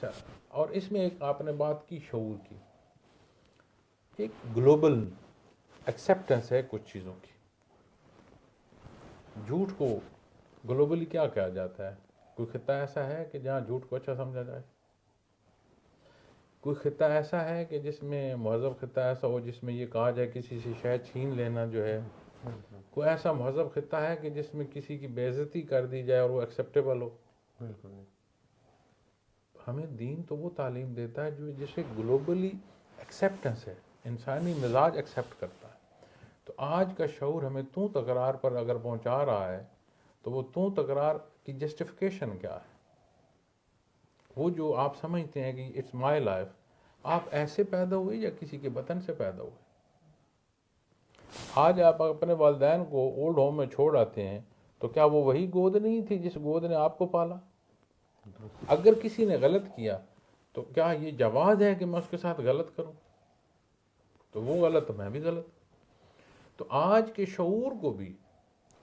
اچھا، اور اس میں ایک آپ نے بات کی شعور کی، ایک گلوبل ایکسیپٹنس ہے کچھ چیزوں کی. جھوٹ کو گلوبلی کیا کہا جاتا ہے؟ کوئی خطہ ایسا ہے کہ جہاں جھوٹ کو اچھا سمجھا جائے؟ کوئی خطہ ایسا ہے کہ جس میں مہذب خطہ ایسا ہو جس میں یہ کہا جائے کسی سے شاید چھین لینا جو ہے؟ کوئی ایسا مہذب خطہ ہے کہ جس میں کسی کی بے عزتی کر دی جائے اور وہ ایکسیپٹیبل ہو؟ بالکل نہیں. ہمیں دین تو وہ تعلیم دیتا ہے جو جسے گلوبلی ایکسیپٹنس ہے، انسانی مزاج ایکسیپٹ کرتا ہے. تو آج کا شعور ہمیں تو تکرار پر اگر پہنچا رہا ہے تو وہ تو تکرار کی جسٹیفیکیشن کیا ہے؟ وہ جو آپ سمجھتے ہیں کہ اٹس مائی لائف، آپ ایسے پیدا ہوئے یا کسی کے وطن سے پیدا ہوئے؟ آج آپ اپنے والدین کو اولڈ ہوم میں چھوڑ آتے ہیں تو کیا وہ وہی گود نہیں تھی جس گود نے آپ کو پالا؟ اگر کسی نے غلط کیا تو کیا یہ جواز ہے کہ میں اس کے ساتھ غلط کروں؟ تو وہ غلط تو میں بھی غلط. تو آج کے شعور کو بھی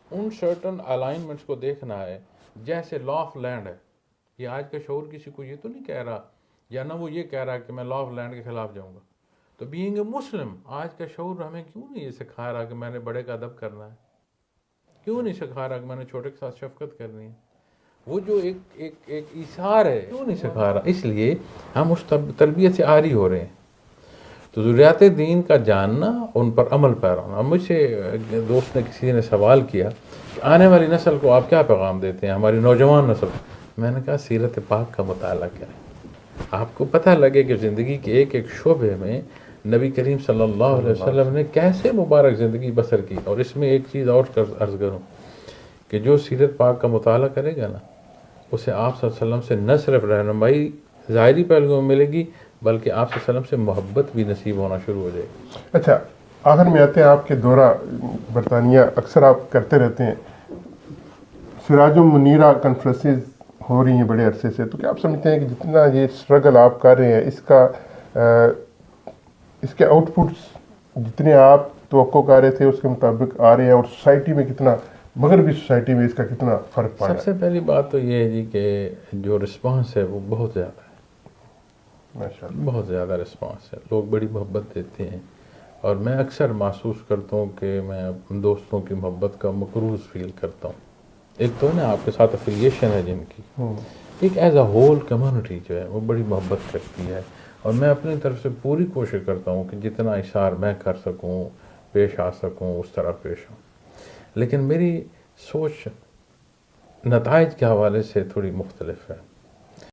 ان سرٹن الائنمنٹس کو دیکھنا ہے، جیسے لا آف لینڈ ہے. یہ آج کا شعور کسی کو یہ تو نہیں کہہ رہا، یا نہ وہ یہ کہہ رہا کہ میں لا آف لینڈ کے خلاف جاؤں گا. تو بینگ اے مسلم آج کا شعور ہمیں کیوں نہیں یہ سکھا رہا کہ میں نے بڑے کا ادب کرنا ہے؟ کیوں نہیں سکھا رہا کہ میں نے چھوٹے کے ساتھ شفقت کرنی ہے؟ وہ جو ایک ایثار ہے کیوں نہیں سکھا رہا؟ اس لیے ہم اس تربیت سے عاری ہو رہے ہیں. تو ضروریات دین کا جاننا، ان پر عمل پیرا ہونا. مجھ سے دوست نے کسی نے سوال کیا کہ آنے والی نسل کو آپ کیا پیغام دیتے ہیں، ہماری نوجوان نسل؟ میں نے کہا سیرت پاک کا مطالعہ کریں، آپ کو پتہ لگے کہ زندگی کے ایک ایک شعبے میں نبی کریم صلی اللہ علیہ وسلم نے کیسے مبارک زندگی بسر کی. اور اس میں ایک چیز اور عرض کروں کہ جو سیرت پاک کا مطالعہ کرے گا نا، اسے آپ صلی اللہ علیہ وسلم سے نہ صرف رہنمائی ظاہری پہلوؤں میں ملے گی بلکہ آپ صلی اللہ علیہ وسلم سے محبت بھی نصیب ہونا شروع ہو جائے گی. اچھا، آخر میں آتے ہیں. آپ کے دورہ برطانیہ اکثر آپ کرتے رہتے ہیں، سراج المنیرہ کانفرنسز ہو رہی ہیں بڑے عرصے سے، تو کیا آپ سمجھتے ہیں کہ جتنا یہ اسٹرگل آپ کر رہے ہیں اس کے آؤٹ پٹس جتنے آپ توقع کر رہے تھے اس کے مطابق آ رہے ہیں، اور سوسائٹی میں کتنا، مغربی سوسائٹی میں اس کا کتنا فرق پڑا ہے؟ سب سے پہلی بات تو یہ ہے جی کہ جو رسپانس ہے وہ بہت زیادہ ہے، ماشاءاللہ بہت زیادہ رسپانس ہے. لوگ بڑی محبت دیتے ہیں، اور میں اکثر محسوس کرتا ہوں کہ میں اپنے دوستوں کی محبت کا مقروض فیل کرتا ہوں. ایک تو نا آپ کے ساتھ افیلیشن ہے جن کی، ایک ایز اے ہول کمیونٹی جو ہے وہ بڑی محبت کرتی ہے. اور میں اپنی طرف سے پوری کوشش کرتا ہوں کہ جتنا اشار میں کر سکوں، پیش آ سکوں، اس طرح پیش آؤں. لیکن میری سوچ نتائج کے حوالے سے تھوڑی مختلف ہے.